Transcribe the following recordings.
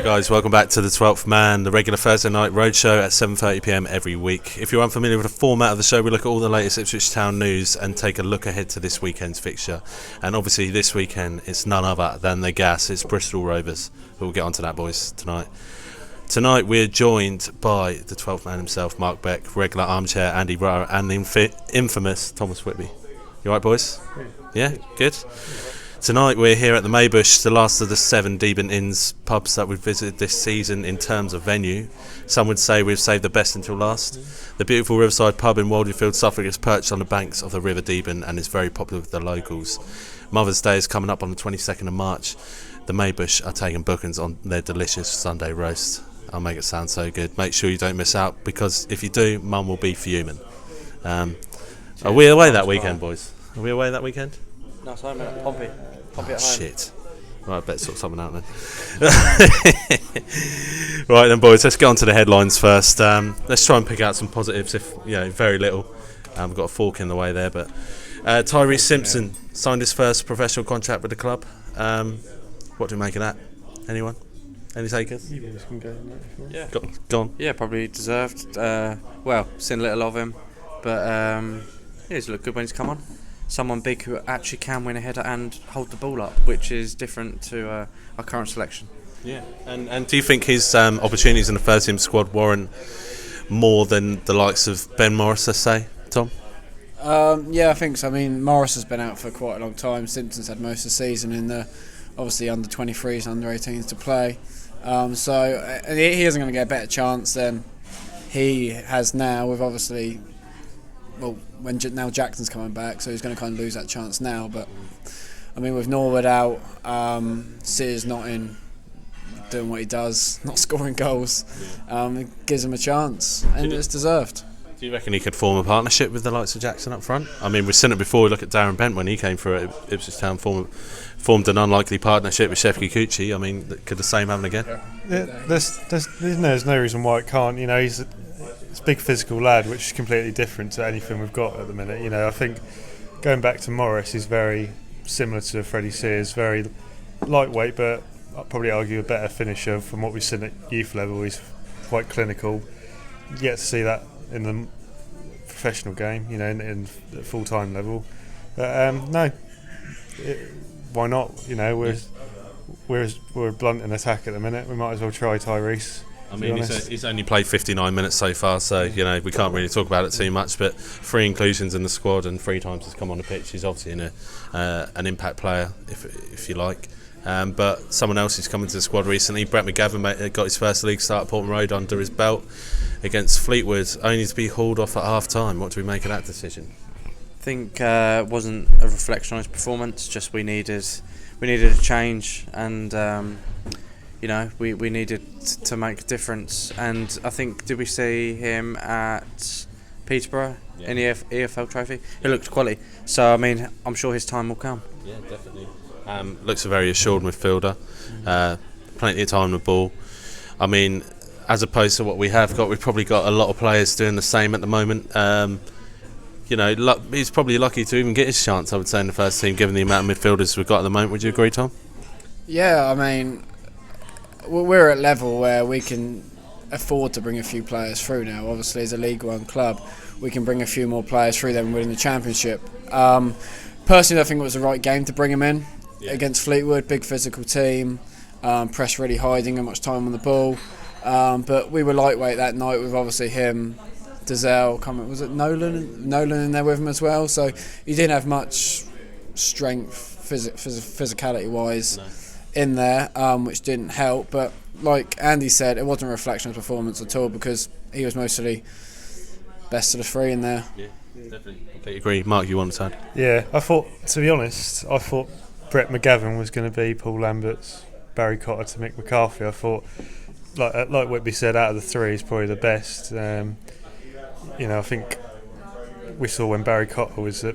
Guys, welcome back to the 12th Man, the regular Thursday night roadshow at 7:30pm every week. If you're unfamiliar with the format of the show, we look at all the latest Ipswich Town news and take a look ahead to this weekend's fixture. And obviously this weekend it's none other than the gas, it's Bristol Rovers. We'll get onto that, boys, tonight. Tonight we're joined by the 12th Man himself, Mark Beck, regular Armchair Andy Rutter and the infamous Thomas Whitby. You alright, boys? Yeah, good? Tonight we're here at the Maybush, the last of the 7 Deben Inns pubs that we've visited this season in terms of venue. Some would say we've saved the best until last. The beautiful Riverside pub in Waldenfield, Suffolk is perched on the banks of the River Deben and is very popular with the locals. Mother's Day is coming up on the 22nd of March. The Maybush are taking bookings on their delicious Sunday roast. I'll make it sound so good. Make sure you don't miss out, because if you do, Mum will be fuming. Are we away that weekend, boys? Are we away that weekend? No, so I'm at Pompey. Pompey at home. Shit. Right, I better sort something out then. Right then, boys, let's get on to the headlines first. Let's try and pick out some positives, if very little. We've got a fork in the way there, but Tyrese Simpson signed his first professional contract with the club. What do we make of that? Anyone? Any takers? You boys can go. Yeah. Go on. Yeah, probably deserved. Seen little of him, but he's looked good when he's come on. Someone big who actually can win a header and hold the ball up, which is different to our current selection. Yeah, and do you think his opportunities in the first team squad warrant more than the likes of Ben Morris, let's say, Tom? Yeah, I think so. I mean, Morris has been out for quite a long time. Simpson's had most of the season in the obviously under 23s, under 18s to play. So he isn't going to get a better chance than he has now with obviously. Well, now Jackson's coming back, so he's going to kind of lose that chance now. But I mean, with Norwood out, Sears not in, doing what he does, not scoring goals, it gives him a chance, and it's deserved. Do you reckon he could form a partnership with the likes of Jackson up front? I mean, we've seen it before. We look at Darren Bent when he came through at Ipswich Town, formed an unlikely partnership with Shef Kikuchi. I mean, could the same happen again? Yeah, there's no reason why it can't. He's a big physical lad, which is completely different to anything we've got at the minute. I think going back to Morris, he's very similar to Freddie Sears, very lightweight, but I'd probably argue a better finisher from what we've seen at youth level. He's quite clinical. You get to see that in the professional game, in the full-time level. But why not? We're blunt in attack at the minute. We might as well try Tyrese. I mean, he's only played 59 minutes so far, so we can't really talk about it too much. But 3 inclusions in the squad and 3 times he's come on the pitch. He's obviously an impact player, if you like. But someone else who's come into the squad recently, Brett McGavin, got his first league start at Portman Road under his belt against Fleetwood, only to be hauled off at half time. What do we make of that decision? I think it wasn't a reflection on his performance. Just we needed a change, and we needed to make a difference. And I think, did we see him at Peterborough in the EFL Trophy? He looked quality. So I mean, I'm sure his time will come. Yeah, definitely. Looks a very assured midfielder. Plenty of time on the ball. I mean, as opposed to what we have got, we've probably got a lot of players doing the same at the moment. He's probably lucky to even get his chance, I would say, in the first team, given the amount of midfielders we've got at the moment. Would you agree, Tom? Yeah, I mean, we're at a level where we can afford to bring a few players through now. Obviously, as a League One club, we can bring a few more players through than winning the Championship. Personally, I think it was the right game to bring him in against Fleetwood. Big physical team, press really high, didn't get much time on the ball. But we were lightweight that night with obviously him, Dazelle, was it Nolan in there with him as well. So he didn't have much strength, physicality wise, in there, which didn't help. But like Andy said, it wasn't a reflection of his performance at all, because he was mostly best of the 3 in there. Yeah, definitely. Completely agree. Mark, you want to add? Yeah, to be honest, I thought Brett McGavin was going to be Paul Lambert's Barry Cotter to Mick McCarthy. I thought, like Whitby said, out of the 3, he's probably the best. I think we saw when Barry Cotter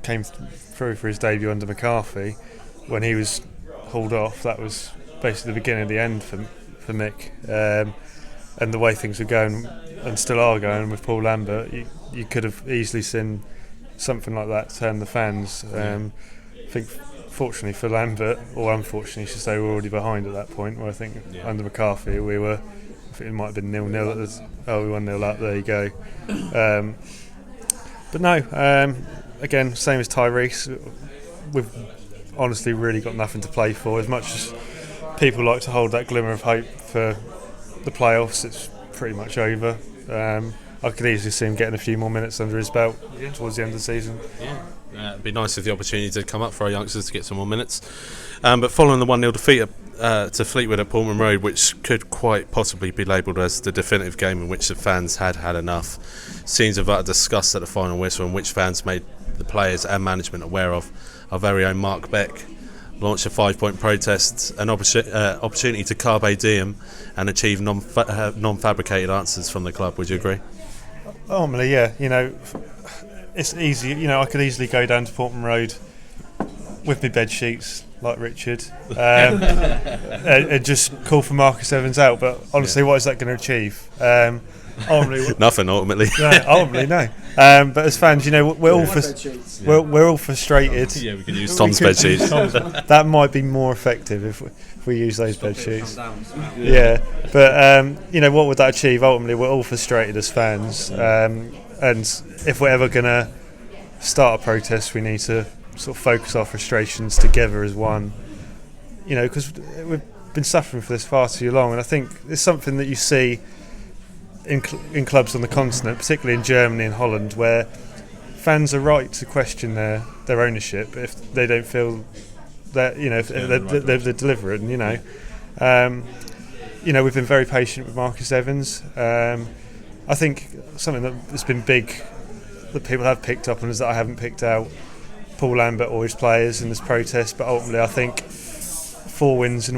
came through for his debut under McCarthy, when he was hauled off, that was basically the beginning of the end for Mick. And the way things were going, and still are going, with Paul Lambert, you could have easily seen something like that turn the fans. I think fortunately for Lambert, or unfortunately, I should say, we were already behind at that point. Where I think under McCarthy we were. I think it might have been 0-0. We 1-0 up. There you go. But no. Again, same as Tyrese. We've honestly really got nothing to play for. As much as people like to hold that glimmer of hope for the playoffs, it's pretty much over. I could easily see him getting a few more minutes under his belt towards the end of the season. It'd be nice if the opportunity to come up for our youngsters to get some more minutes. But following the 1-0 defeat to Fleetwood at Portman Road, which could quite possibly be labelled as the definitive game in which the fans had enough, scenes of utter disgust at the final whistle, in which fans made the players and management aware of. Our very own Mark Beck launched a 5-point protest, an opportunity to carpe diem and achieve non-fabricated answers from the club. Would you agree? Ultimately, yeah. It's easy. I could easily go down to Portman Road with my bed sheets, like Richard, and just call for Marcus Evans out. But honestly, what is that going to achieve? Nothing ultimately. No. But as fans, we're all frustrated. Yeah, we can use Tom's bed sheets. That might be more effective if we use those bed sheets. But what would that achieve? Ultimately, we're all frustrated as fans, and if we're ever going to start a protest, we need to sort of focus our frustrations together as one. Because we've been suffering for this far too long, and I think it's something that you see in clubs on the continent, particularly in Germany and Holland, where fans are right to question their ownership if they don't feel that if they're delivering. We've been very patient with Marcus Evans. I think something that's been big that people have picked up on is that I haven't picked out Paul Lambert or his players in this protest, but ultimately I think 4 wins in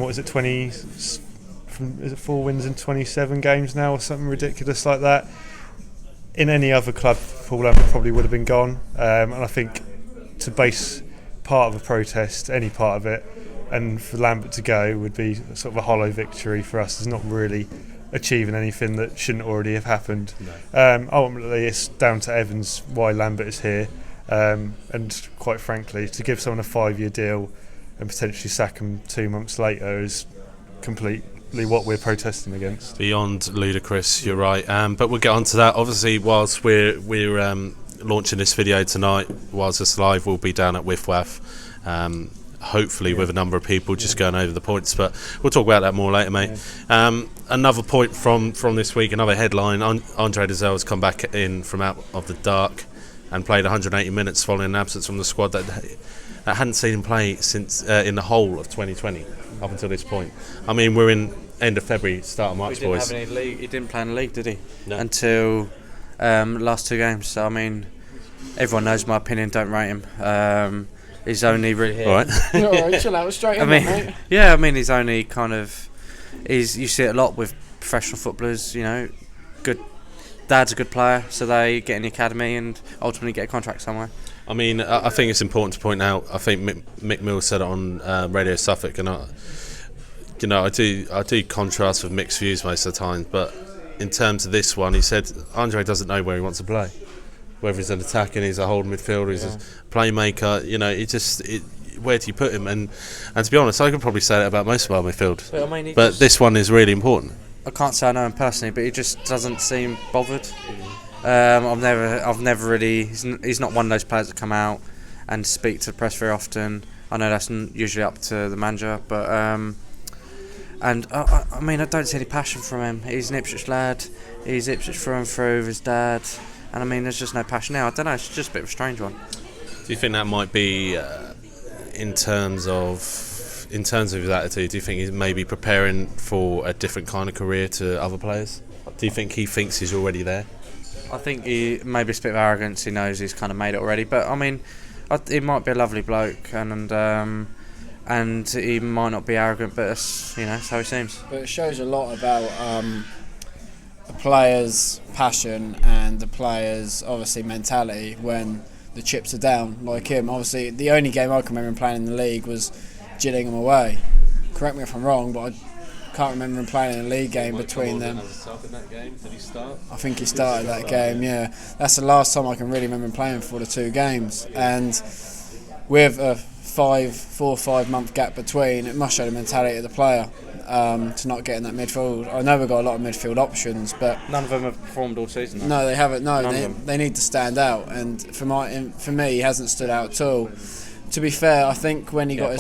4 wins in 27 games now or something ridiculous like that. In any other club, Paul Lambert probably would have been gone, and I think to base part of a protest, any part of it, and for Lambert to go would be sort of a hollow victory for us. It's not really achieving anything that shouldn't already have happened. No. Ultimately, it's down to Evans why Lambert is here, and quite frankly, to give someone a 5-year deal and potentially sack him 2 months later is completely what we're protesting against. Beyond ludicrous, you're right. But we'll get on to that. Obviously, whilst we're launching this video tonight, whilst it's live, we'll be down at WIFWAF. Hopefully with a number of people just going over the points, but we'll talk about that more later, mate. Another point from this week, another headline: Andre Dazelle has come back in from out of the dark and played 180 minutes following an absence from the squad that hadn't seen him play since in the whole of 2020 up until this point. I mean, we're in end of February, start of March, boys. He didn't play in the league, did he? No. Until last 2 games. So I mean, everyone knows my opinion. Don't rate him. He's only really here. All right. You're all right, chill out, straight in, mate. Yeah, I mean, he's only kind of. You see it a lot with professional footballers. Good. Dad's a good player, so they get in the academy and ultimately get a contract somewhere. I mean, I think it's important to point out. I think Mick Mills said it on Radio Suffolk, and I do contrast with Mick's views most of the time. But in terms of this one, he said Andre doesn't know where he wants to play. Whether he's an attacking, he's a holding midfielder, he's a playmaker, where do you put him? And to be honest, I could probably say that about most of our midfield. But this one is really important. I can't say I know him personally, but he just doesn't seem bothered. I've never really. He's not one of those players that come out and speak to the press very often. I know that's usually up to the manager, but and I mean, I don't see any passion from him. He's an Ipswich lad. He's Ipswich through and through with his dad. And I mean, there's just no passion now. I don't know, it's just a bit of a strange one. Do you think that might be in terms of his attitude? Do you think he's maybe preparing for a different kind of career to other players? Do you think he thinks he's already there? I think maybe it's a bit of arrogance. He knows he's kind of made it already. But I mean, he might be a lovely bloke, and he might not be arrogant, but that's how he seems. But it shows a lot about the players' passion and the players' obviously mentality when the chips are down. Like him, obviously the only game I can remember him playing in the league was Gillingham away. Correct me if I'm wrong, but I can't remember him playing in a league game between them. Did he start? I think he started that game. Yeah, that's the last time I can really remember him playing for the 2 games. And with a 4 or 5 month gap between, it must show the mentality of the player to not get in that midfield. I know we've got a lot of midfield options, but none of them have performed all season, though. No, they haven't. No, None they need to stand out, and for me, he hasn't stood out at all. To be fair, I think when he got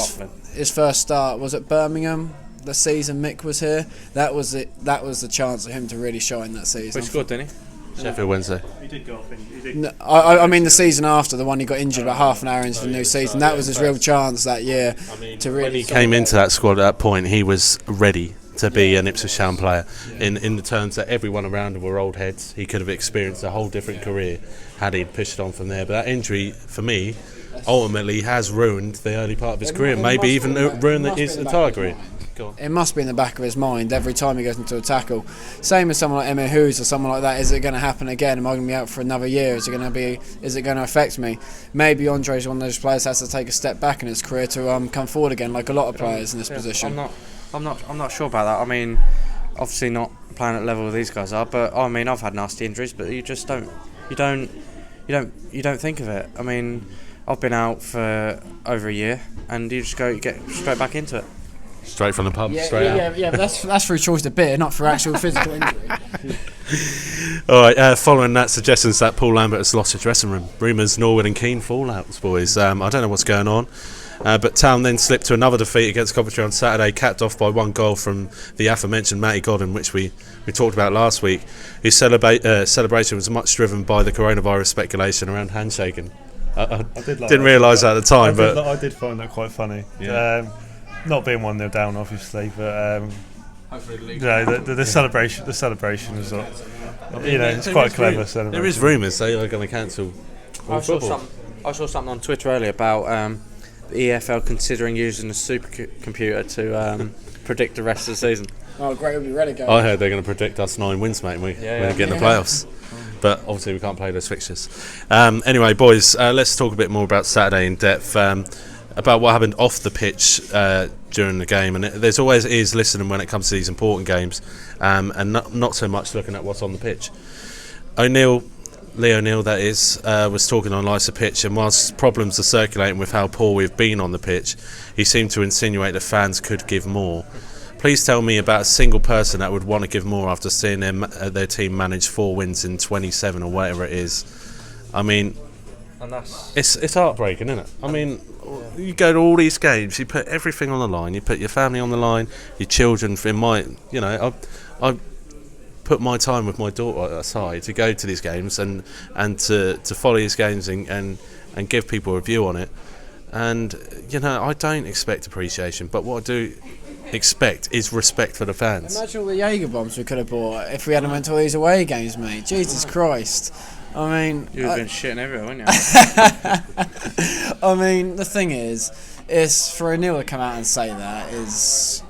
his first start was at Birmingham. The season Mick was here, that was it. That was the chance for him to really shine that season. He scored, didn't he? Sheffield Wednesday. He did go off. No, I mean the season after, the one he got injured about half an hour into the new season. That was his real chance that year to really. When he came into that squad at that point, he was ready to be an Ipswich Town player. In the terms that everyone around him were old heads, he could have experienced a whole different career had he pushed on from there. But that injury, for me, ultimately has ruined the early part of his career. Maybe even ruined his entire career. It must be in the back of his mind every time he goes into a tackle. Same as someone like Emma Hughes or someone like that. Is it going to happen again? Am I going to be out for another year? Is it going to affect me? Maybe Andre's one of those players has to take a step back in his career to come forward again, like a lot of players in this position. I'm not sure about that. I mean, obviously not playing at level these guys are, but I mean, I've had nasty injuries, but you just don't think of it. I mean, I've been out for over a year, and you get straight back into it. Straight from the pub, straight out. Yeah, but that's through choice of beer, not for actual physical injury. All right, following that, suggestions that Paul Lambert has lost his dressing room. Rumours Norwood and Keane fallouts, boys. I don't know what's going on. But Town then slipped to another defeat against Coventry on Saturday, capped off by one goal from the aforementioned Matty Godden, which we talked about last week. His celebration was much driven by the coronavirus speculation around handshaking. I didn't realise that at the time, but I did find that quite funny. Yeah. Not being 1-0 down, obviously, but the celebration was, it's quite a clever celebration. There is rumours they are going to cancel all football. I saw something on Twitter earlier about the EFL considering using a supercomputer to predict the rest of the season. Oh, great! We'll be ready to go. I heard they're going to predict us 9 wins, mate. We're going to get in the playoffs. But obviously we can't play those fixtures. Anyway, boys, let's talk a bit more about Saturday in depth. About what happened off the pitch during the game, and there's always ears listening when it comes to these important games, and not so much looking at what's on the pitch. Lee O'Neill, that is, was talking on Lights of Pitch, and whilst problems are circulating with how poor we've been on the pitch, he seemed to insinuate that fans could give more. Please tell me about a single person that would want to give more after seeing their team manage 4 wins in 27 or whatever it is. I mean, And that's it's heartbreaking, isn't it? I mean, you go to all these games, you put everything on the line, you put your family on the line, your children. I put my time with my daughter aside to go to these games and to follow these games and give people a view on it. And I don't expect appreciation, but what I do expect is respect for the fans. Imagine all the Jaeger bombs we could have bought if we hadn't went to all these away games, mate. Jesus Christ. I mean, you've been shitting everywhere, wouldn't you? I mean, the thing is for O'Neill to come out and say that is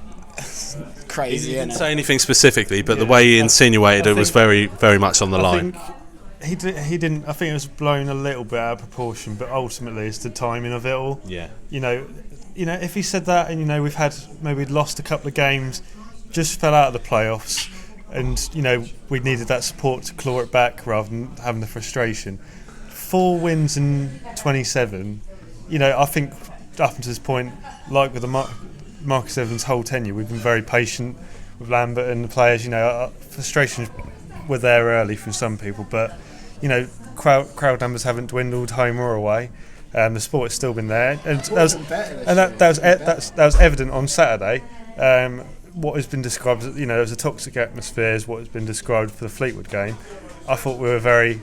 crazy. He didn't say anything specifically, but the way he insinuated it was very, very much on the line. He didn't. I think it was blown a little bit out of proportion, but ultimately it's the timing of it all. Yeah. If he said that, and we'd lost a couple of games, just fell out of the playoffs, and we needed that support to claw it back rather than having the frustration. 4 wins in 27. I think up until this point, like with the Marcus Evans' whole tenure, we've been very patient with Lambert and the players. Frustrations were there early from some people, but crowd numbers haven't dwindled home or away. The support has still been there, and that was evident on Saturday. What has been described as there was a toxic atmosphere is what has been described for the Fleetwood game. I thought we were very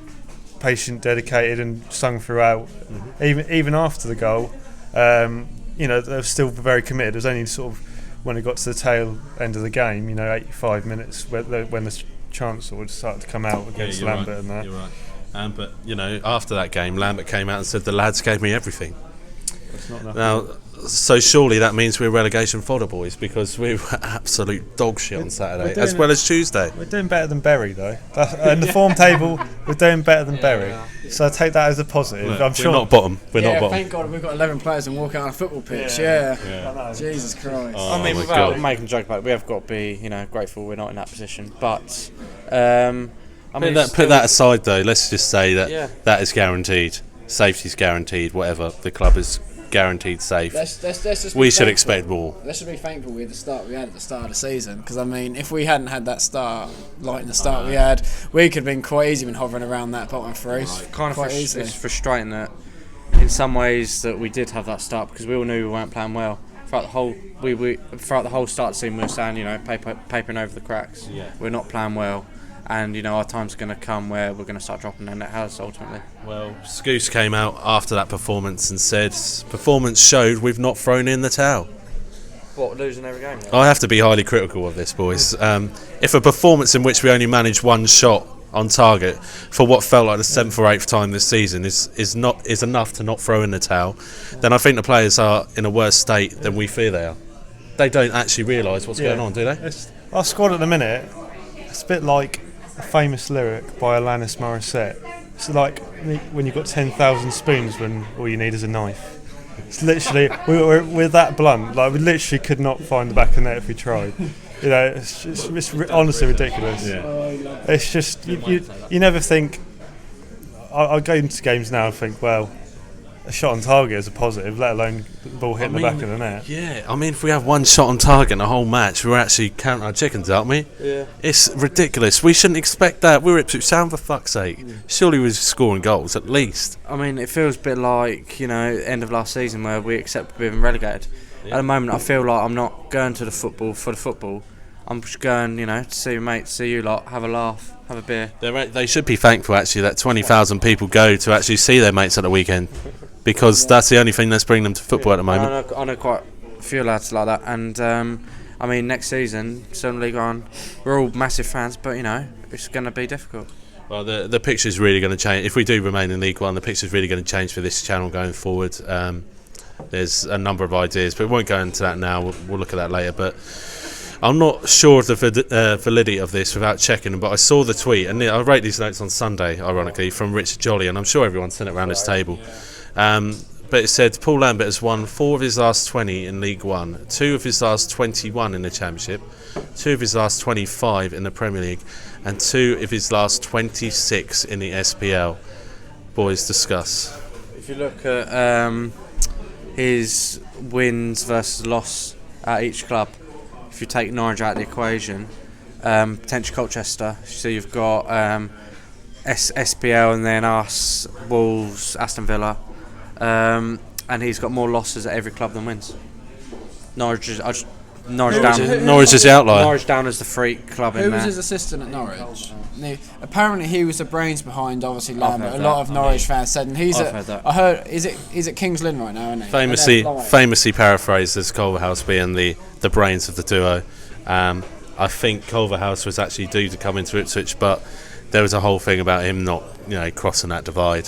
patient, dedicated, and sung throughout. Even after the goal, they were still very committed. It was only sort of when it got to the tail end of the game, 85 minutes when the chancellor would start to come out against Lambert right. and that. You're right. But after that game, Lambert came out and said the lads gave me everything. That's not enough. Now, so surely that means we're relegation fodder, boys, because we were absolute dog shit on Saturday, as well as Tuesday. We're doing better than Bury, though. In the form table, we're doing better than Bury. So I take that as a positive. Look, I'm sure. We're not bottom. We're not bottom. Thank God we've got 11 players and walk out on a football pitch. Yeah. Jesus Christ. I mean, without making a joke about it, we have got to be, grateful we're not in that position. But put that aside, though. Let's just say that is guaranteed. safety's guaranteed, whatever, the club is guaranteed safe. Let's just we be should thankful. expect more. Let's just be thankful with the start we had at the start of the season, because I mean, if we hadn't had that start, like in the start we had, we could have been quite easy been hovering around that bottom three. Kind of quite easily. It's frustrating that in some ways that we did have that start, because we all knew we weren't playing well. Throughout the whole throughout the whole start scene, we were saying, papering over the cracks. Yeah. We're not playing well, and our time's going to come where we're going to start dropping, and it has ultimately. Well, Scouse came out after that performance and said, performance showed we've not thrown in the towel. What, losing every game? I have to be highly critical of this, boys. If a performance in which we only managed one shot on target for what felt like the 7th or 8th time this season is enough to not throw in the towel, then I think the players are in a worse state than we fear they are. They don't actually realise what's going on, do they? Our squad at the minute, it's a bit like a famous lyric by Alanis Morissette. It's like when you've got 10,000 spoons when all you need is a knife. It's literally, we're that blunt. Like, we literally could not find the back of the net if we tried. It's honestly ridiculous. Yeah. It's just, you never think. I go into games now and think, well, a shot on target is a positive, let alone the ball hitting the back of the net. Yeah, I mean, if we have one shot on target in the whole match, we're actually counting our chickens, aren't we? Yeah. It's ridiculous. We shouldn't expect that. We're Ipswich Town, for fuck's sake. Surely we're scoring goals, at least. I mean, it feels a bit like, end of last season where we accepted being relegated. Yeah. At the moment, I feel like I'm not going to the football for the football. I'm just going, to see your mates, see you lot, have a laugh, have a beer. They should be thankful, actually, that 20,000 people go to actually see their mates at the weekend, because that's the only thing that's bringing them to football at the moment. I know quite a few lads like that, and I mean, next season, Southern League on, we're all massive fans, but it's going to be difficult. Well, the picture's really going to change. If we do remain in League One, the picture's really going to change for this channel going forward. There's a number of ideas, but we won't go into that now. We'll look at that later. But I'm not sure of the validity of this without checking, but I saw the tweet, and I wrote these notes on Sunday, ironically, from Richard Jolly, and I'm sure everyone's seen it around this table. But it said Paul Lambert has won 4 of his last 20 in League One, 2 of his last 21 in the Championship, 2 of his last 25 in the Premier League, and 2 of his last 26 in the SPL. Boys, discuss. If you look at his wins versus loss at each club, if you take Norwich out of the equation, potentially Colchester, so you've got SPL and then us, Wolves, Aston Villa, and he's got more losses at every club than wins. Norwich is the outlier. Norwich down as the freak club in there. Who was his assistant at Norwich? Apparently he was the brains behind, obviously, Lambert. A heard lot that. of Norwich fans said, and he's I've heard that. I heard, is it Kings Lynn right now, isn't he? Famously paraphrased as Culverhouse being the brains of the duo. I think Culverhouse was actually due to come into Ipswich, but there was a whole thing about him not, crossing that divide.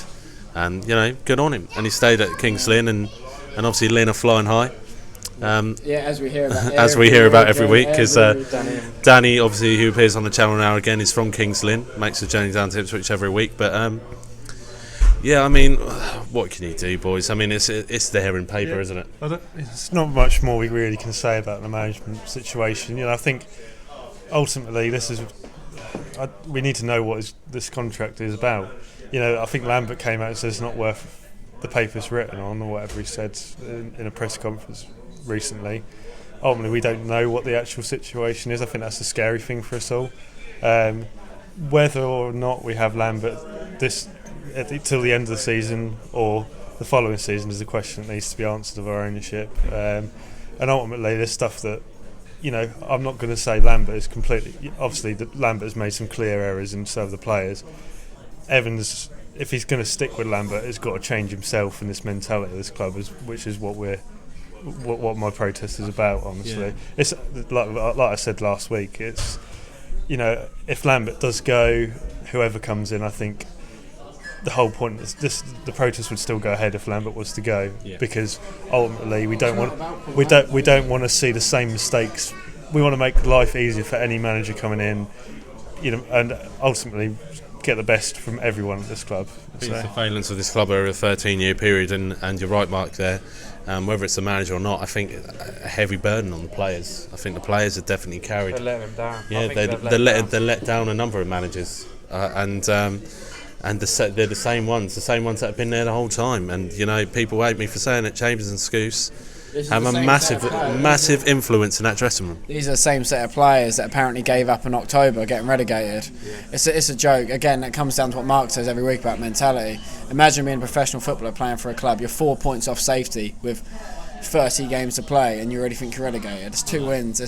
And, good on him. And he stayed at Kings Lynn, and obviously Lynn are flying high. As we hear about every week, because Danny, obviously, who appears on the channel now again, is from Kings Lynn, makes the journey down to Ipswich every week. But I mean, what can you do, boys? I mean, it's there in paper, isn't it? It's not much more we really can say about the management situation. I think ultimately we need to know what this contract is about. I think Lambert came out and said it's not worth the paper it's written on, or whatever he said in a press conference recently. Ultimately, we don't know what the actual situation is. I think that's the scary thing for us all. Whether or not we have Lambert till the end of the season or the following season is a question that needs to be answered of our ownership. And ultimately, there's stuff that, I'm not going to say Lambert is completely. Obviously, Lambert has made some clear errors, and so have the players. Evans, if he's going to stick with Lambert, has got to change himself and this mentality of this club, which is what my protest is about. Honestly, it's like I said last week. It's if Lambert does go, whoever comes in, I think the whole point is the protest would still go ahead if Lambert was to go, because ultimately we don't want to see the same mistakes. We want to make life easier for any manager coming in, and ultimately get the best from everyone at this club. I think it's the failings of this club over a 13-year period, and you're right, Mark, there. Whether it's the manager or not, I think a heavy burden on the players. I think the players are definitely carried. They're letting him down. Yeah, they let down a number of managers, and and they're the same ones that have been there the whole time. And people hate me for saying it. Chambers and Scouse have a massive influence in that dressing room. These are the same set of players that apparently gave up in October, getting relegated. Yeah. It's a joke. Again, it comes down to what Mark says every week about mentality. Imagine being a professional footballer playing for a club. You're 4 points off safety with 30 games to play, and you already think you're relegated. It's 2 wins.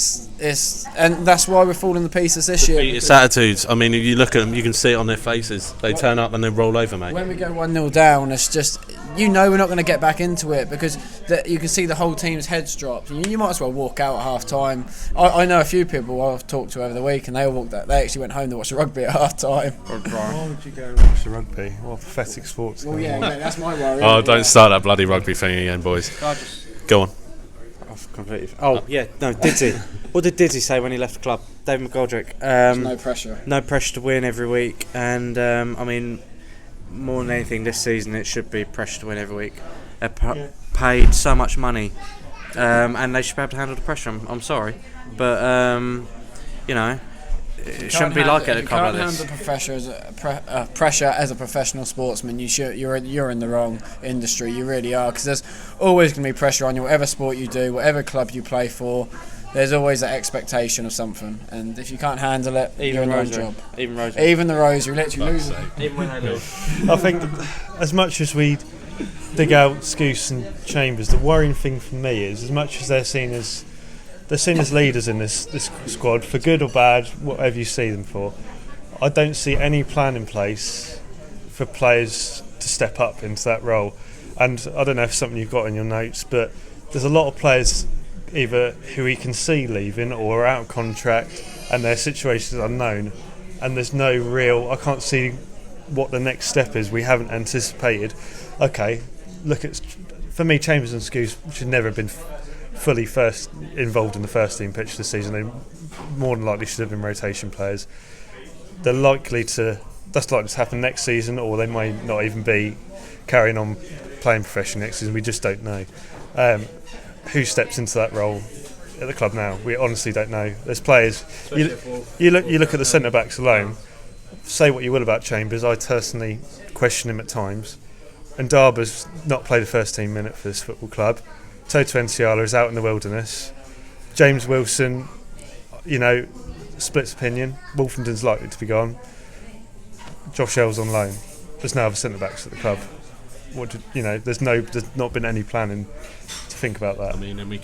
And that's why we're falling to pieces this year. It's attitudes. I mean, if you look at them, you can see it on their faces. They turn up and they roll over, mate. When we go 1-0 down, it's just, we're not going to get back into it, because you can see the whole team's heads drop. You might as well walk out at half time. I know a few people I've talked to over the week, and they all walked out. They actually went home to watch the rugby at half time. Why would you go and watch the rugby? What pathetic sports. Well, yeah, that's my worry. Oh, don't start that bloody rugby thing again, boys. Go on. Didzy. What did Didzy say when he left the club? David McGoldrick. No pressure. No pressure to win every week, and more than anything this season, it should be pressure to win every week. They're paid so much money, and they should be able to handle the pressure. I'm sorry, but it shouldn't be like it at a club like this. You can't handle pressure as a professional sportsman. You're in the wrong industry. You really are, because there's always going to be pressure on you, whatever sport you do, whatever club you play for. There's always that expectation of something, and if you can't handle it, you're in the wrong job. Even the Rosary, literally lose it. Even when they lose. I think as much as we dig out Scouse and Chambers, the worrying thing for me is, as much as they're seen as leaders in this squad, for good or bad, whatever you see them for, I don't see any plan in place for players to step up into that role. And I don't know if it's something you've got in your notes, but there's a lot of players either who we can see leaving or are out of contract and their situation is unknown, and there's no real, I can't see what the next step is. We haven't anticipated. Okay, for me, Chambers and Scouse should never have been fully first involved in the first team pitch this season. They more than likely should have been rotation players. That's likely to happen next season, or they may not even be carrying on playing professionally next season. We just don't know who steps into that role at the club now. We honestly don't know. There's players. You look at the centre backs alone. Say what you will about Chambers, I personally question him at times. And Darbo's not played a first team minute for this football club. Toto Enciala is out in the wilderness. James Wilson, splits opinion. Wolfenden's likely to be gone. Josh Earl's on loan. There's no other centre backs at the club. There's not been any planning to think about that. I mean, and we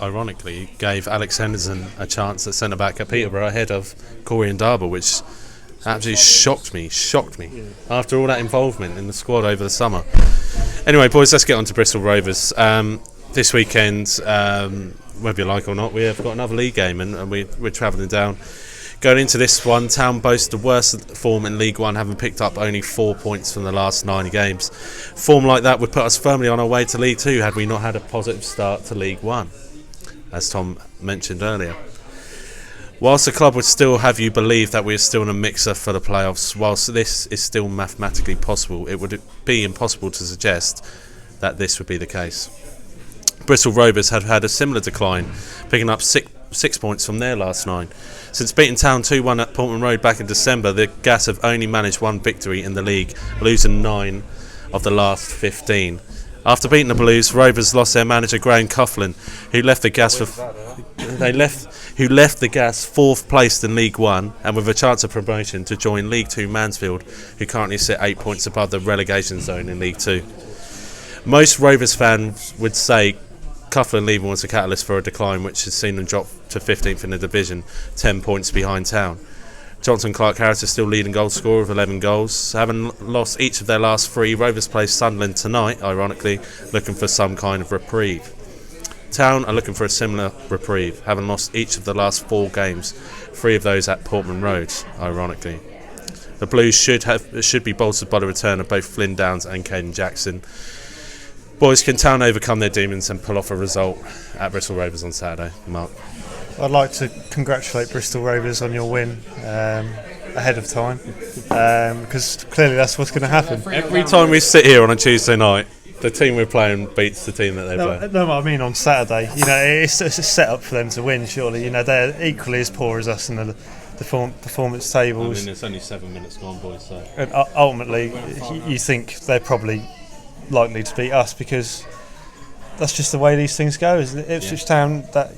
ironically gave Alex Henderson a chance at centre back at Peterborough ahead of Corey and Darboe, which absolutely shocked me after all that involvement in the squad over the summer. Anyway, boys, let's get on to Bristol Rovers. This weekend, whether you like or not, we have got another league game, and we're travelling down. Going into this one, Town boast the worst form in League One, having picked up only 4 points from the last 9 games. Form like that would put us firmly on our way to League Two had we not had a positive start to League One, as Tom mentioned earlier. Whilst the club would still have you believe that we are still in a mixer for the playoffs, whilst this is still mathematically possible, it would be impossible to suggest that this would be the case. Bristol Rovers have had a similar decline, picking up 6 points from their last 9. Since beating Town 2-1 at Portman Road back in December, the Gas have only managed 1 victory in the league, losing 9 of the last 15. After beating the Blues, Rovers lost their manager Graham Coughlin, who left the Gas fourth placed in League One and with a chance of promotion to join League Two Mansfield, who currently sit 8 points above the relegation zone in League Two. Most Rovers fans would say Coughlin leaving was a catalyst for a decline which has seen them drop to 15th in the division, 10 points behind Town. Johnson Clark-Harris is still leading goal scorer with 11 goals. Having lost each of their last 3, Rovers play Sunderland tonight, ironically, looking for some kind of reprieve. Town are looking for a similar reprieve, having lost each of the last 4 games, 3 of those at Portman Road, ironically. The Blues should be bolstered by the return of both Flynn Downs and Caden Jackson. Boys, can Town overcome their demons and pull off a result at Bristol Rovers on Saturday? Mark? I'd like to congratulate Bristol Rovers on your win ahead of time, because clearly that's what's going to happen. Every time we sit here on a Tuesday night, the team we're playing beats the team that they play. No, I mean on Saturday. It's a set up for them to win. Surely, they're equally as poor as us in the performance tables. I mean, it's only 7 minutes gone, boys. So. And ultimately, you think they're probably likely to beat us because that's just the way these things go. Isn't it? Ipswich Town, that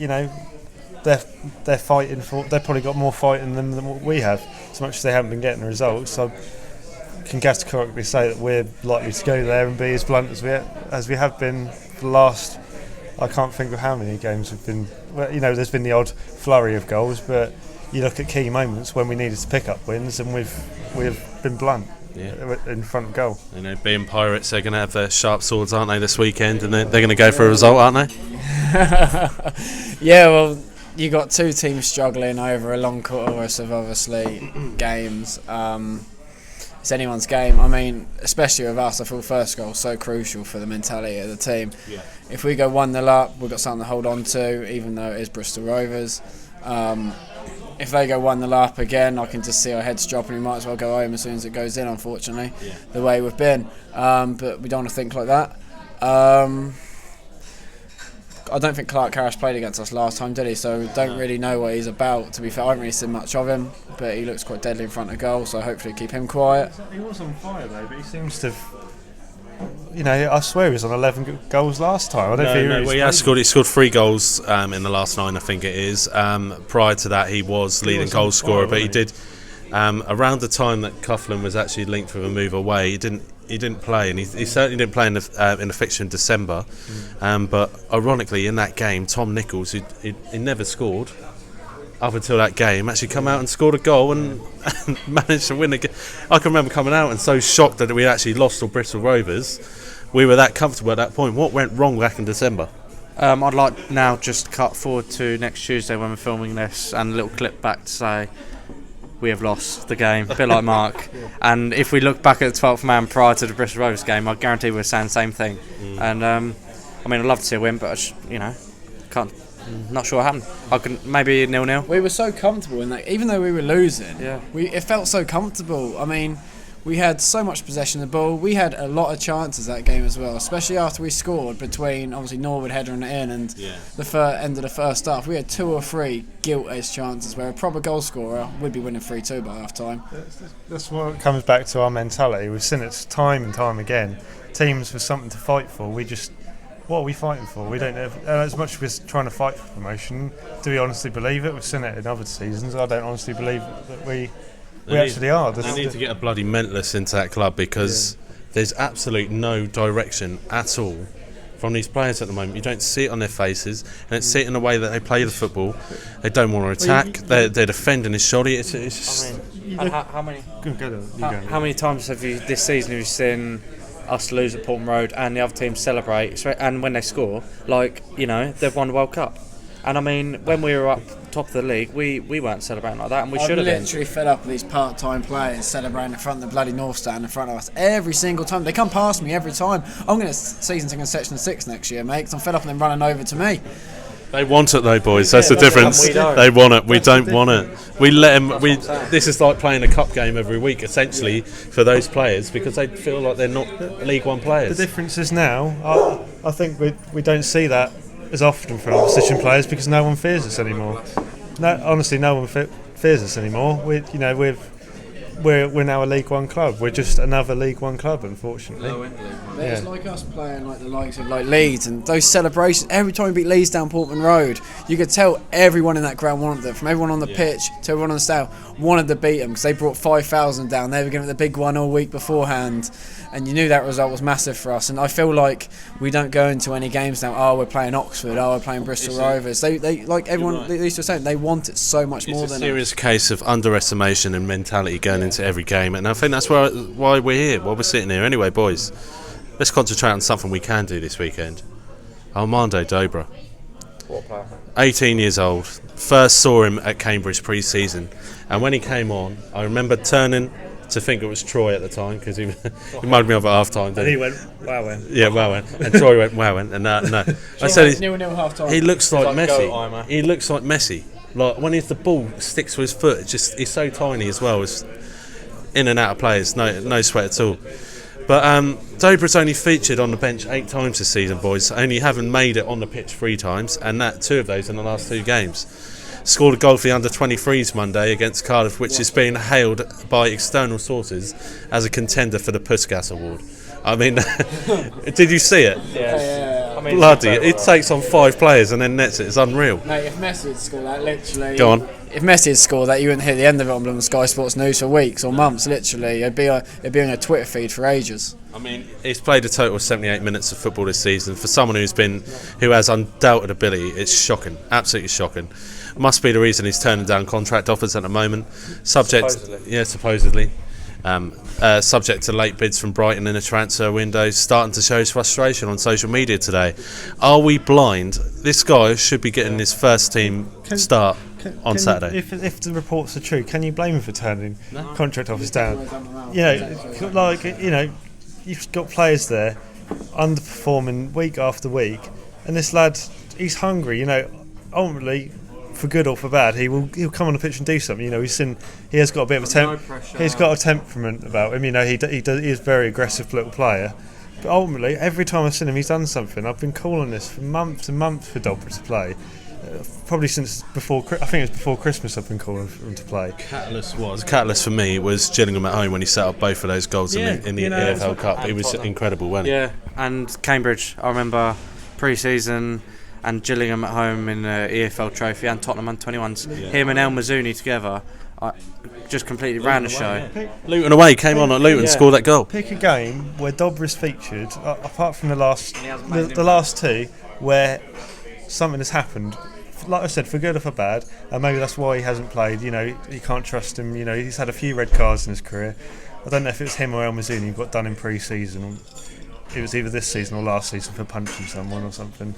they're fighting for. They've probably got more fight in them than what we have. As much as they haven't been getting the results, so I can categorically say that we're likely to go there and be as blunt as we have been for the last. I can't think of how many games we've been. Well, there's been the odd flurry of goals, but you look at key moments when we needed to pick up wins, and we've been blunt in front of goal. Being Pirates, they're going to have their sharp swords, aren't they, this weekend, and they're going to go for a result, aren't they? Yeah, well, you got two teams struggling over a long course of obviously games. It's anyone's game. I mean, especially with us, I feel first goal so crucial for the mentality of the team. Yeah. If we go 1-0 up, we've got something to hold on to, even though it is Bristol Rovers. If they go 1-0 up again, I can just see our heads dropping. We might as well go home as soon as it goes in, unfortunately, the way we've been. But we don't want to think like that. I don't think Clark Harris played against us last time, did he? So don't really know what he's about, to be fair. I haven't really seen much of him, but he looks quite deadly in front of goal, so hopefully keep him quiet. He was on fire though, but he seems to have... I swear he was on 11 goals last time. He scored 3 goals in the last 9, I think it is. Prior to that, he was leading goal scorer, but he did... around the time that Coughlin was actually linked with a move away, he didn't play, and he certainly didn't play in the fixture in December. But ironically, in that game, Tom Nichols, he never scored up until that game, actually come out and scored a goal and managed to win a game. I can remember coming out and so shocked that we actually lost to Bristol Rovers. We were that comfortable at that point. What went wrong back in December? I'd like now just to cut forward to next Tuesday when we're filming this, and a little clip back to say we have lost the game, a bit like Mark. And if we look back at the 12th man prior to the Bristol Rovers game, I guarantee we're saying the same thing. And I'd love to see a win, but can't. Not sure what happened. I can maybe 0-0. We were so comfortable in that, even though we were losing. Yeah. It felt so comfortable. I mean, we had so much possession of the ball. We had a lot of chances that game as well, especially after we scored between obviously Norwood headering it in and the end of the first half. We had 2 or 3 gilt-edged chances where a proper goal scorer would be winning 3-2 by half time. That's what comes back to our mentality. We've seen it time and time again. Teams with something to fight for, what are we fighting for? We don't have, as much as we're trying to fight for promotion, do we honestly believe it? We've seen it in other seasons. I don't honestly believe that we actually are. They need to get a bloody mentalist into that club because there's absolute no direction at all from these players at the moment. You don't see it on their faces, and it's see it in the way that they play the football. They don't want to attack. They're defending his shoddy. It's just... how many times have you this season seen us lose at Portman Road and the other team celebrate, and when they score, they've won the World Cup? And when we were up top of the league, we weren't celebrating like that, and we should have been. I'm literally fed up with these part-time players celebrating in front of the bloody North Stand in front of us every single time. They come past me every time. I'm going to season ticket Section 6 next year, mate, because I'm fed up with them running over to me. They want it though, boys. That's the difference. They want it. We don't want it. We let them. This is like playing a cup game every week, essentially, for those players because they feel like they're not League One players. The difference is now, I think we don't see that as often from opposition players because no one fears us anymore. No, honestly, no one fears us anymore. We're now a League One club. We're just another League One club, unfortunately. It's like us playing like the likes of Leeds and those celebrations. Every time we beat Leeds down Portman Road, you could tell everyone in that ground wanted them. From everyone on the pitch to everyone on the stand wanted to beat them because they brought 5,000 down. They were giving it the big one all week beforehand, and you knew that result was massive for us. And I feel like we don't go into any games now. Oh, we're playing Oxford. Oh, we're playing Bristol Rovers. They like everyone. They used to say they want it so much more than us. It's a serious case of underestimation and mentality going into every game, and I think that's why we're here, why we're sitting here. Anyway, boys, let's concentrate on something we can do this weekend. Armando Dobra, what player? 18 years old, first saw him at Cambridge pre-season, and when he came on, I remember turning to think it was Troy at the time because he reminded me of at half time. And he went, wow, when. Yeah, wow, when. And Troy went, wow, when. And no. I said, 0-0 half time. He looks like Messi. He looks like Messi. Like when the ball sticks to his foot, he's so tiny as well. It's in and out of players, no sweat at all. But Dobra's only featured on the bench 8 times this season, boys. Only having made it on the pitch 3 times, and 2 of those in the last 2 games. scored a goal for the under-23s Monday against Cardiff, which is being hailed by external sources as a contender for the Puskas Award. I mean, did you see it? Yeah. I mean, Bloody, it takes on 5 players and then nets it. It's unreal. Mate, if Messi had scored that, literally. Go on. If Messi had scored that, you wouldn't hear the end of it on Sky Sports News for weeks or months. Literally, it'd be on a Twitter feed for ages. I mean, he's played a total of 78 minutes of football this season. For someone who has undoubted ability, it's shocking, absolutely shocking. Must be the reason he's turning down contract offers at the moment. Supposedly. Subject to late bids from Brighton in the transfer window, starting to show his frustration on social media today. Are we blind? This guy should be getting his first team start on Saturday. If the reports are true, can you blame him for turning contract offers down? You've got players there underperforming week after week, and this lad, he's hungry. Ultimately, for good or for bad, he'll come on the pitch and do something. He has got a bit of a he's got a temperament about him. He is a very aggressive little player. But ultimately, every time I've seen him, he's done something. I've been calling this for months and months for Dobra to play. Probably since before. I think it was before Christmas. I've been calling for him to play. Catalyst for me was Gillingham at home when he set up both of those goals in the EFL Cup. It was incredible, wasn't it? Yeah, and Cambridge. I remember pre-season. And Gillingham at home in the EFL Trophy and Tottenham under-21s. Him and El Mazzuni together just completely ran the show. Luton away, came on at Luton, scored that goal. Pick a game where Dobra's featured, apart from the last two, where something has happened. Like I said, for good or for bad, and maybe that's why he hasn't played. You can't trust him. He's had a few red cards in his career. I don't know if it was him or El Mazzuni who got done in pre-season. It was either this season or last season for punching someone or something.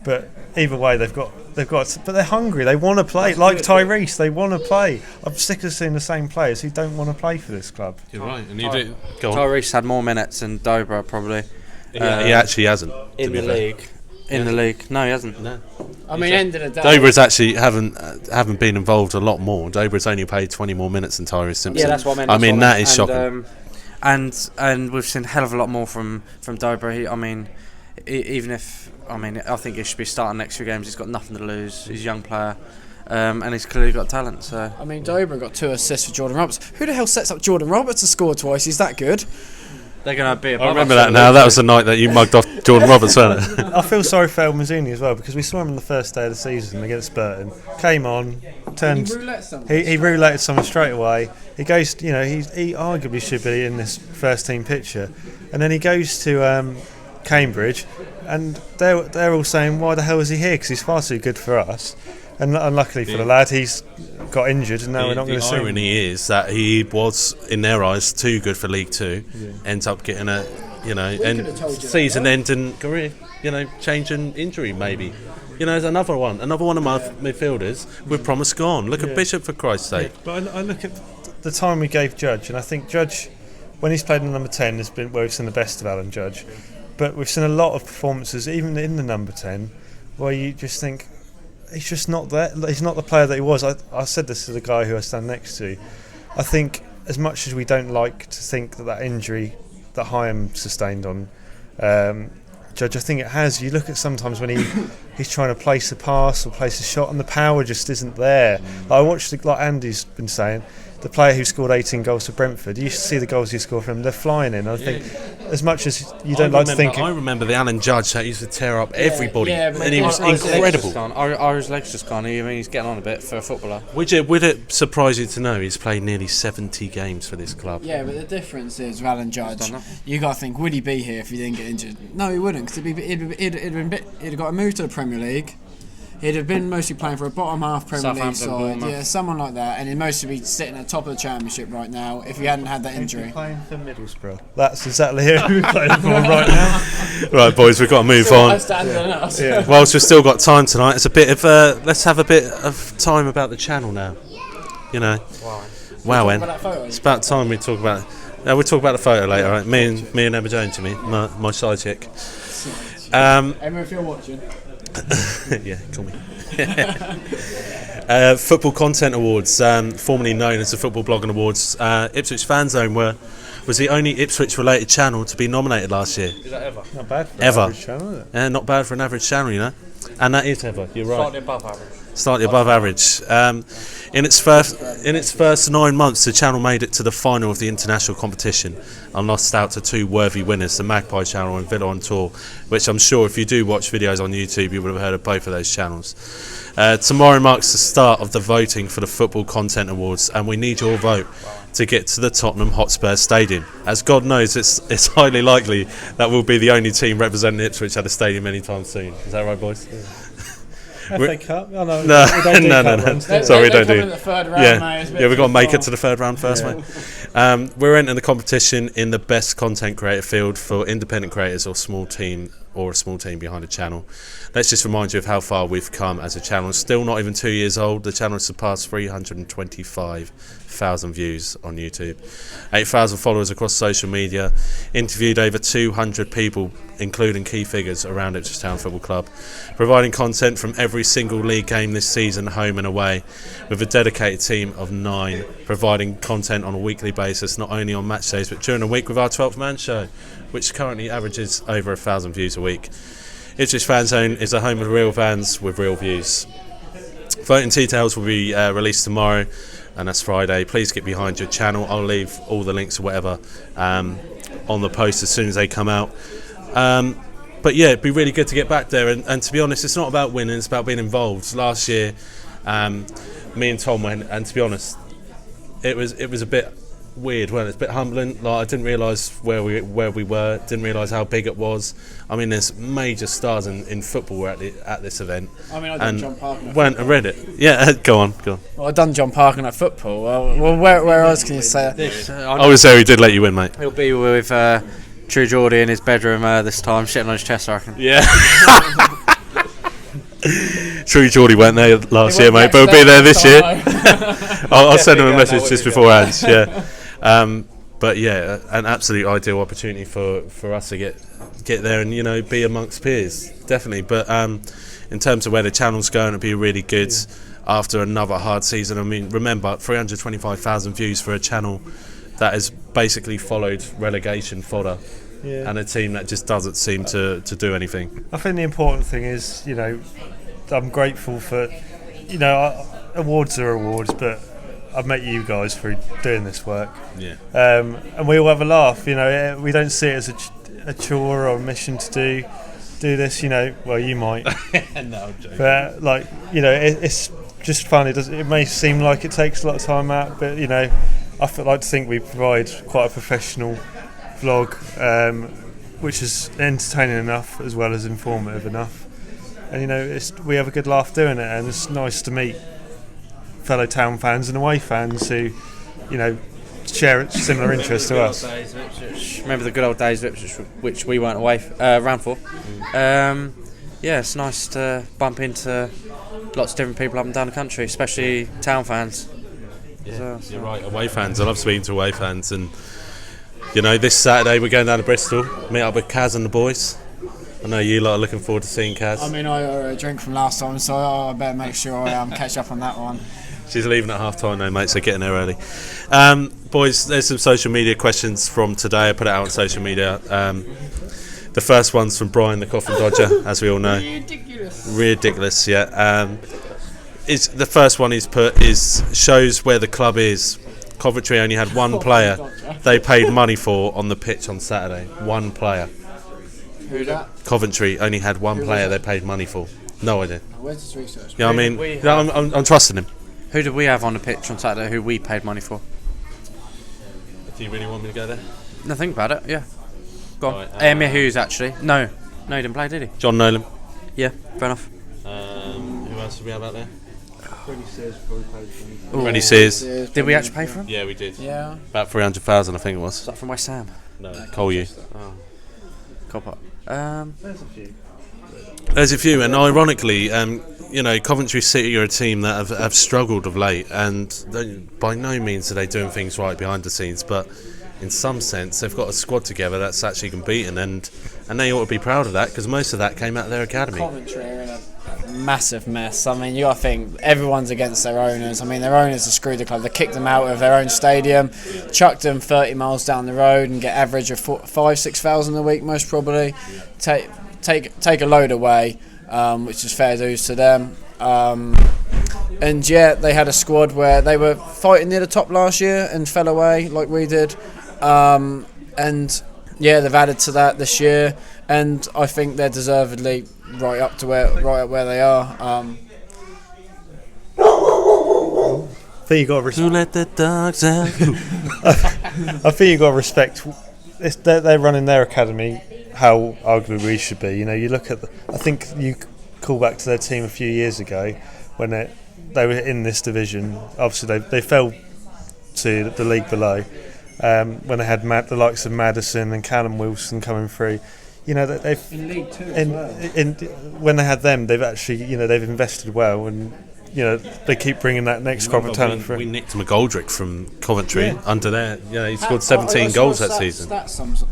But either way, they've got. But they're hungry. They want to play. Like Tyrese, they want to play. I'm sick of seeing the same players who don't want to play for this club. You're right. And you do. Go on. Tyrese had more minutes than Dobra probably. He actually hasn't in the league. In the league, no, he hasn't. No. I mean, end of the day. Dobra's actually haven't been involved a lot more. Dobra's only played 20 more minutes than Tyrese Simpson. Yeah, that's what I meant. That is shocking. And we've seen a hell of a lot more from Dobra. I think he should be starting next few games. He's got nothing to lose. He's a young player, and he's clearly got talent. So Dobra got 2 assists for Jordan Roberts. Who the hell sets up Jordan Roberts to score twice? He's that good. They're going to be. I remember that now. That was the night that you mugged off Jordan Roberts, wasn't it? I feel sorry for El Mazzuni as well, because we saw him on the first day of the season against Burton. Came on, turned. He rouletted someone straight away. He goes. He arguably should be in this first team picture, and then he goes to Cambridge, and they're all saying, why the hell is he here? Because he's far too good for us. And unluckily for the lad, he's got injured, and now we're not going to see him. The irony is that he was, in their eyes, too good for League Two. Yeah. Ends up getting a, season-ending career, changing injury maybe. There's another one of my midfielders with promise gone. Look at Bishop, for Christ's sake. Yeah. But I look at the time we gave Judge, and I think Judge, when he's played in number 10, has been where we've seen the best of Alan Judge. But we've seen a lot of performances, even in the number 10, where you just think, he's just not there. He's not the player that he was. I said this to the guy who I stand next to. I think as much as we don't like to think that injury that Hyam sustained on Judge, I think it has. You look at sometimes when he's trying to place a pass or place a shot, and the power just isn't there. I watched, like Andy's been saying, the player who scored 18 goals for Brentford. You see the goals he scored for him; they're flying in. I think, as much as you don't like to think. I remember the Alan Judge that used to tear up everybody, and he was incredible. His legs just gone. He's getting on a bit for a footballer. Would it surprise you to know he's played nearly 70 games for this club? Yeah, but the difference is with Alan Judge, you got to think, would he be here if he didn't get injured? No, he wouldn't, because he'd have got a move to the Premier League. He'd have been mostly playing for a bottom half Premier League side, someone like that, and he'd mostly be sitting at the top of the Championship right now if he hadn't had that injury. He'd be playing for Middlesbrough. That's exactly who we're playing for right now. Right, boys, we've got to move on. Whilst we've still got time tonight, it's a bit of let's have a bit of time about the channel now. Wow, it's about time we talk about. We'll talk about the photo later, right? Me and Emma Jones, my side chick. Emma, if you're watching. Yeah, call me. Football Content Awards, formerly known as the Football Blogging Awards. Ipswich Fanzone was the only Ipswich-related channel to be nominated last year. Is that ever? Not bad for an average channel, is it? Not bad for an average channel, And that is ever. You're right. Slightly above average. Slightly above average. In its first 9 months, the channel made it to the final of the international competition and lost out to two worthy winners, the Magpie channel and Villa on Tour, which I'm sure if you do watch videos on YouTube, you would have heard of both of those channels. Tomorrow marks the start of the voting for the Football Content Awards, and we need your vote to get to the Tottenham Hotspur Stadium. As God knows, it's highly likely that we'll be the only team representing Ipswich at the stadium anytime soon. Is that right, boys? FA Cup? Oh, no. No. Runs, Sorry, we don't do. The third round, We've got to make it to the third round first, mate. We're entering the competition in the best content creator field for independent creators or a small team behind a channel. Let's just remind you of how far we've come as a channel. Still not even 2 years old. The channel has surpassed 325,000 views on YouTube, 8,000 followers across social media, interviewed over 200 people, including key figures around Ipswich Town Football Club, providing content from every single league game this season, home and away, with a dedicated team of 9, providing content on a weekly basis, not only on match days but during the week with our 12th Man show, which currently averages over 1,000 views a week. IpswichFanzone is a home of real fans with real views. Voting details will be released tomorrow, and that's Friday. Please get behind your channel. I'll leave all the links or whatever on the post as soon as they come out. But yeah, it'd be really good to get back there, and to be honest, it's not about winning, it's about being involved. Last year, me and Tom went, and to be honest, it was a bit weird, wasn't it? It's a bit humbling. Like, I didn't realise where we were, didn't realise how big it was. I mean, there's major stars in football at this event. I mean, I done John Parkin. Went and read it. Yeah, go on. Well, I done John Parkin at football. Well, where else can you say that? I was there. He did let you win, mate. He'll be with True Geordie in his bedroom this time, shitting on his chest, I reckon. Yeah. True Geordie went there last year, mate, but he'll be there this year. I'll send him a message just beforehand. Yeah. But yeah, an absolute ideal opportunity for us to get there and be amongst peers, definitely. But in terms of where the channel's going, it'll be really good after another hard season. I mean, remember 325,000 views for a channel that has basically followed relegation fodder, and a team that just doesn't seem to do anything. I think the important thing is, I'm grateful for, awards are awards, but I've met you guys through doing this work. Yeah. And we all have a laugh. We don't see it as a chore or a mission to do this. Well, you might. No, I'm joking. But it's just fun. It may seem like it takes a lot of time out, but I like to think we provide quite a professional vlog, which is entertaining enough as well as informative enough. And we have a good laugh doing it, and it's nice to meet fellow town fans and away fans who, share similar interests to us. Remember the good old days of Ipswich, which we weren't around for. Yeah, it's nice to bump into lots of different people up and down the country, especially town fans. Yeah, you're right, away fans. I love speaking to away fans, and this Saturday we're going down to Bristol, meet up with Kaz and the boys. I know you lot are looking forward to seeing Kaz. I mean, I owe a drink from last time, so I better make sure I catch up on that one. She's leaving at half time though, mate, so get in there early. Boys, there's some social media questions from today. I put it out on social media. The first one's from Brian the Coffin Dodger, as we all know. Ridiculous, yeah. The first one he's put shows where the club is. Coventry only had one player they paid money for on the pitch on Saturday. One player. Who's that? Coventry only had one player they paid money for. No idea. Where's this research? Yeah, I mean, I'm trusting him. Who did we have on the pitch on Saturday who we paid money for? Do you really want me to go there? No, think about it, yeah. Go on. Emir Hughes, actually. No, he didn't play, did he? John Nolan. Yeah, fair enough. Who else did we have out there? Freddie Sears. Did we actually pay for him? Yeah, we did. Yeah. About 300,000, I think it was. Is that from West Ham? No, Collier. Oh. Copper. There's a few, and ironically, Coventry City are a team that have struggled of late, and by no means are they doing things right behind the scenes, but in some sense they've got a squad together that's actually competing, and they ought to be proud of that, because most of that came out of their academy. Coventry are in a massive mess. I mean, you got to think everyone's against their owners. I mean, their owners have screwed the club. They kicked them out of their own stadium, chucked them 30 miles down the road and get average of 5,000-6,000 a week most probably. Take a load away. which is fair dues to them. And yeah, they had a squad where they were fighting near the top last year and fell away like we did. And yeah, they've added to that this year, and I think they're deservedly right up where they are. I think you got to Who let the dogs out? I think you got to respect. They're running their academy how arguably we should be. You know, you look at. I think you call back to their team a few years ago when they were in this division. Obviously, they fell to the league below when they had the likes of Maddison and Callum Wilson coming through. You know, they've In League Two as well. when they had them, they've actually they've invested well, and they keep bringing that next crop of talent through. We nicked McGoldrick from Coventry under there. He scored 17 goals that season.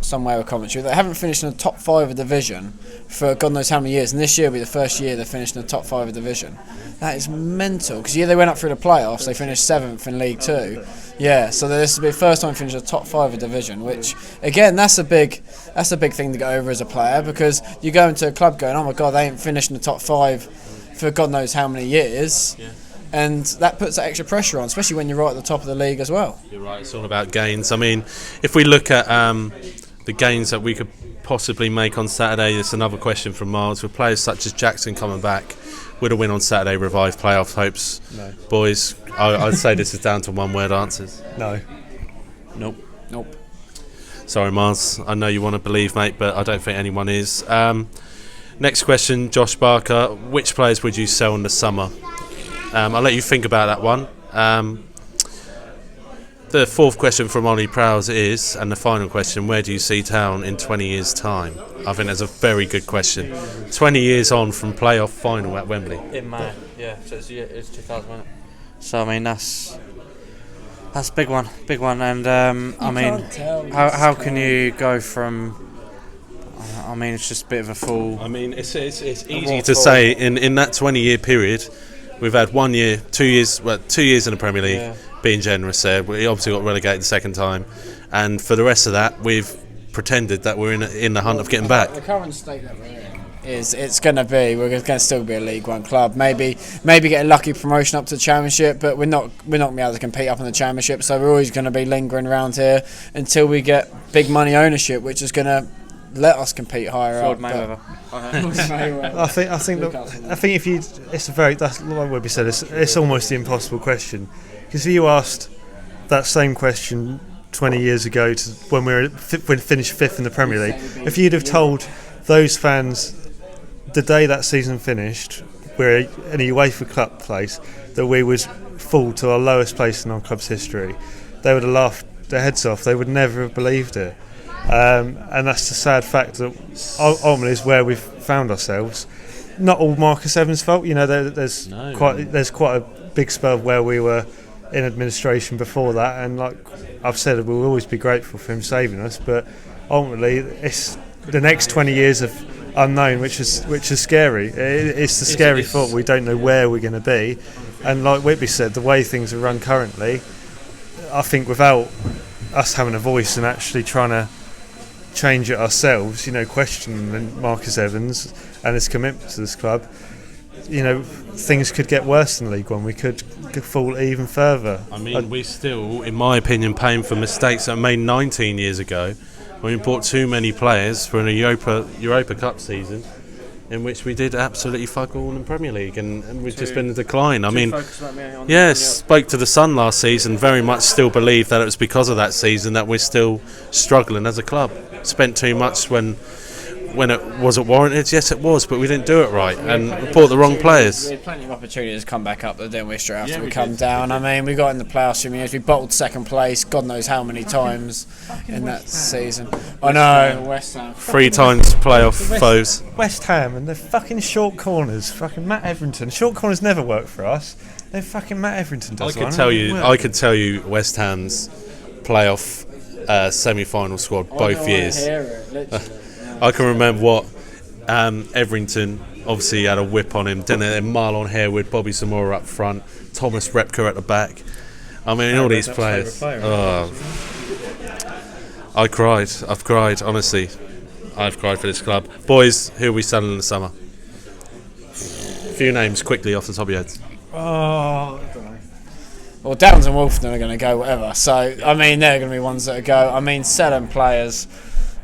Somewhere with Coventry, they haven't finished in the top 5 of the division for God knows how many years, and this year will be the first year they finished in the top 5 of the division. That is mental, because they went up through the playoffs, they finished 7th in League 2. Yeah, so this will be the first time finished in the top 5 of the division, which again that's a big thing to get over as a player, because you go into a club going, oh my God, they ain't finished in the top 5 for God knows how many years. Yeah. And that puts that extra pressure on, especially when you're right at the top of the league as well. You're right, it's all about gains. I mean, if we look at the gains that we could possibly make on Saturday, it's another question from Miles. With players such as Jackson coming back, would a win on Saturday revive playoff hopes? No. Boys, I'd say this is down to one-word answers. No. Nope. Sorry, Miles. I know you want to believe, mate, but I don't think anyone is. Next question, Josh Barker. Which players would you sell in the summer? I'll let you think about that one. The fourth question from Ollie Prowse is, and the final question, where do you see Town in 20 years' time? I think that's a very good question. 20 years on from playoff final at Wembley. In May, yeah. So it's 2000, wasn't it? So I mean that's a big one, and I mean, how can you go from? I mean, it's just a bit of a fall. I mean, it's easy to say in that 20-year period, we've had 1 year, 2 years, 2 years in the Premier League, being generous there. We obviously got relegated the second time, and for the rest of that, we've pretended that we're in the hunt of getting back. The current state that we're in it's going to be, we're going to still be a League One club. Maybe get a lucky promotion up to the Championship, but we're not going to be able to compete up in the Championship. So we're always going to be lingering around here until we get big money ownership, which is going to let us compete higher up. Mayweather. I think if you, that's like Webby said. It's almost the impossible question, because if you asked that same question 20 years ago to when we finished 5th in the Premier League, if you'd have told those fans the day that season finished, we're in a UEFA Cup place, that we would fall to our lowest place in our club's history, they would have laughed their heads off. They would never have believed it. And that's the sad fact that ultimately is where we've found ourselves. Not all Marcus Evans' fault. There's quite a big spell where we were in administration before that, and like I've said, we'll always be grateful for him saving us. But ultimately, it's the next 20 years of unknown, which is scary. It's the scary thought. We don't know where we're going to be, and like Whitby said, the way things are run currently, I think without us having a voice and actually trying to change it ourselves, questioning Marcus Evans and his commitment to this club, things could get worse than League One. We could fall even further. I mean, we're still, in my opinion, paying for mistakes that were made 19 years ago when we bought too many players for a Europa Cup season in which we did absolutely fuck all in the Premier League, and we've just been in decline. I mean, spoke to the Sun last season, very much still believe that it was because of that season that we're still struggling as a club. Spent too much when it wasn't warranted. Yes, it was, but we didn't do it right, and we bought the wrong players. We had plenty of opportunities to come back up, but then we straight after we come down. I mean, we got in the playoffs for years. We bottled second place, God knows how many times in that season. I know, West Ham. 3 times playoff foes. West Ham and their fucking short corners. Fucking Matt Everington. Short corners never work for us. They're fucking Matt Everington does one. I could tell you West Ham's playoff semi-final squad both years. I can remember what Everington obviously had a whip on him, didn't it? Marlon Harewood, Bobby Zamora up front, Thomas Repka at the back. I mean, all these players. I've cried, honestly. I've cried for this club. Boys, who are we selling in the summer? few names quickly off the top of your heads. Oh, I don't know. Well, Downs and Wolfton are going to go whatever. So, I mean, they're going to be ones that go. I mean, selling players,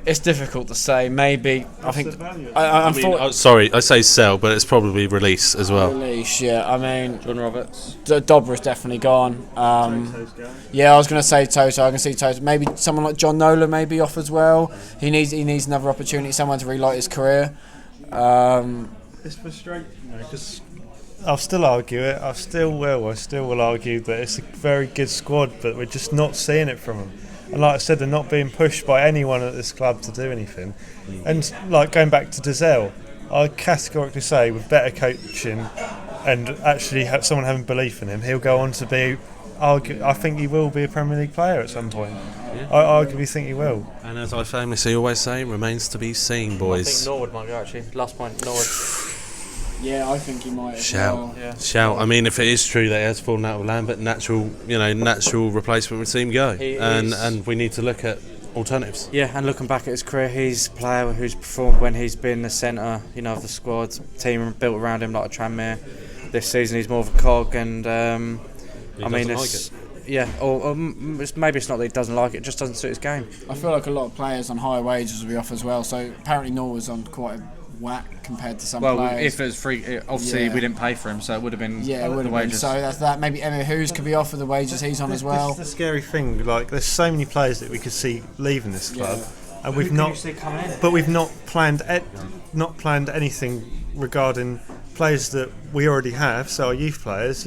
it's difficult to say. Maybe, I think... Sorry, I say sell, but it's probably release as well. Release, yeah. I mean... John Roberts. Dobra's definitely gone. Yeah, I was going to say Toto. I can see Toto. Maybe someone like John Nolan may be off as well. He needs another opportunity, someone to relight his career. It's frustrating, because I'll still argue it. I still will argue that it's a very good squad, but we're just not seeing it from them. And like I said, they're not being pushed by anyone at this club to do anything. And like going back to Dizelle, I categorically say with better coaching and actually someone having belief in him, he'll go on to be. I think he will be a Premier League player at some point. Yeah. I arguably think he will. And as I famously always say, remains to be seen, boys. I think Norwood might go actually. Last point, Norwood. Yeah, I think he might. Shout. Yeah. Shout. I mean, if it is true that he has fallen out with Lambert, natural replacement would seem go. And we need to look at alternatives. Yeah, and looking back at his career, he's a player who's performed when he's been the centre, of the squad. Team built around him like a Tranmere. This season, he's more of a cog, and it's. Yeah, or maybe it's not that he doesn't like it, just doesn't suit his game. I feel like a lot of players on higher wages will be off as well, so apparently Norwood's on quite a whack compared to some players. Well, if it was free, obviously we didn't pay for him, so it would have been it would the have wages. been. So that's that. Maybe Emma Hughes could be off for the wages he's on as well. This is the scary thing. Like, there's so many players that we could see leaving this club, and we've not planned anything regarding players that we already have. So our youth players,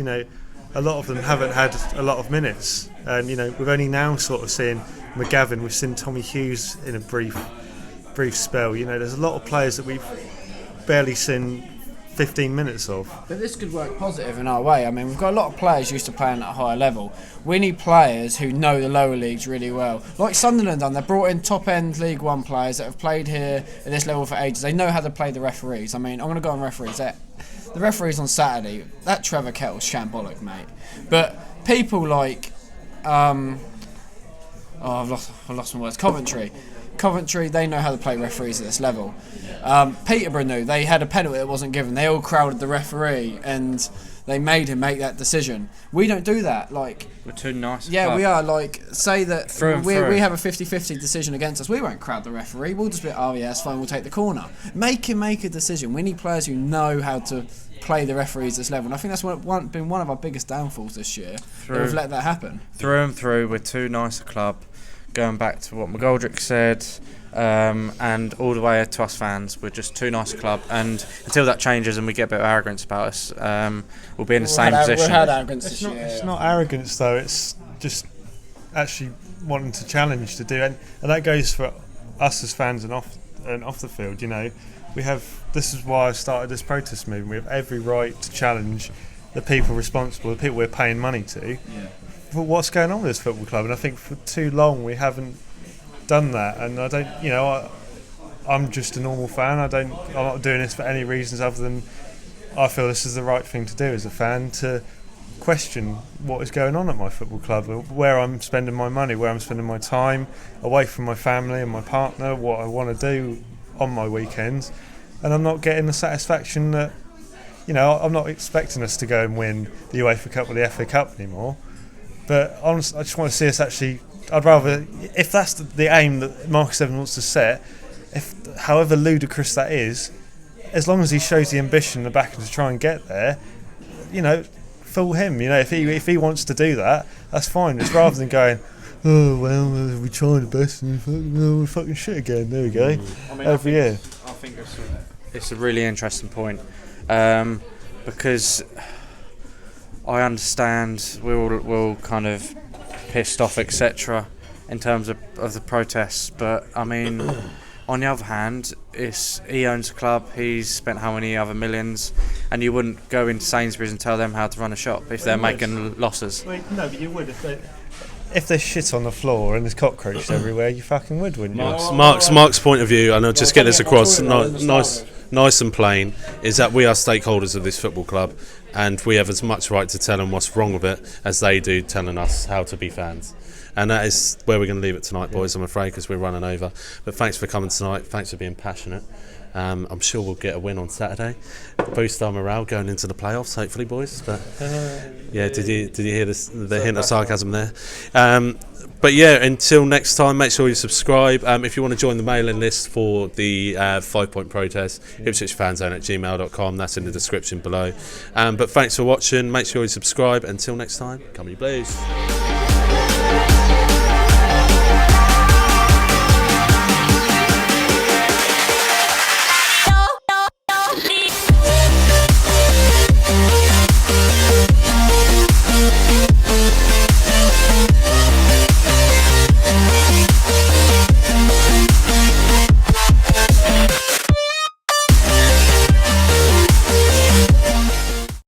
a lot of them haven't had a lot of minutes, and we've only now sort of seen McGavin. We've seen Tommy Hughes in a brief spell. There's a lot of players that we've barely seen 15 minutes of. But this could work positive in our way. I mean, we've got a lot of players used to playing at a higher level. We need players who know the lower leagues really well. Like Sunderland done, they brought in top-end League One players that have played here at this level for ages. They know how to play the referees. I mean, I'm going to go on referees. The referees on Saturday, that Trevor Kettle's shambolic, mate. But people like, I've lost my words. Coventry, they know how to play referees at this level. Peterborough knew they had a penalty that wasn't given. They all crowded the referee and they made him make that decision. We don't do that. Like, we're too nice. Yeah, we are. Like, say that we have a 50-50 decision against us. We won't crowd the referee. We'll just be, it's fine. We'll take the corner. Make him make a decision. We need players who know how to play the referees at this level. And I think that's been one of our biggest downfalls this year. We've let that happen. Through and through, we're too nice a club. Going back to what McGoldrick said, and all the way to us fans, we're just too nice a club, and until that changes and we get a bit of arrogance about us, we'll be in the same position. We've had arrogance this year. It's not arrogance though, it's just actually wanting to challenge to do, and that goes for us as fans and off the field. This is why I started this protest movement. We have every right to challenge the people responsible, the people we're paying money to. Yeah. But what's going on with this football club? And I think for too long we haven't done that. And I don't, I'm just a normal fan. I'm not doing this for any reasons other than I feel this is the right thing to do as a fan, to question what is going on at my football club, where I'm spending my money, where I'm spending my time, away from my family and my partner, what I want to do on my weekends. And I'm not getting the satisfaction that, I'm not expecting us to go and win the UEFA Cup or the FA Cup anymore. But honestly, I just want to see us actually. I'd rather, if that's the aim that Marcus Evans wants to set, however ludicrous that is, as long as he shows the ambition in the back to try and get there, fool him. If he wants to do that, that's fine. It's rather than going, we tried the best and we're fucking shit again. There we go. Every year. I think it's a really interesting point, because I understand we're all kind of pissed off, etc., in terms of the protests. But I mean, on the other hand, he owns a club. He's spent how many other millions, and you wouldn't go into Sainsbury's and tell them how to run a shop if they're making losses. No, but you would if there's shit on the floor and there's cockroaches everywhere. You fucking would, wouldn't you? Mark's point of view, and I'll just get this across nice and plain, is that we are stakeholders of this football club, and we have as much right to tell them what's wrong with it as they do telling us how to be fans. And that is where we're going to leave it tonight, boys, I'm afraid, because we're running over. But thanks for coming tonight. Thanks for being passionate. I'm sure we'll get a win on Saturday, boost our morale going into the playoffs, hopefully, boys. But yeah, did you hear the hint of sarcasm there? But yeah, until next time, make sure you subscribe. If you want to join the mailing list for the 5-point protest, IpswichFanzone@gmail.com. That's in the description below. But thanks for watching. Make sure you subscribe. Until next time, come you Blues.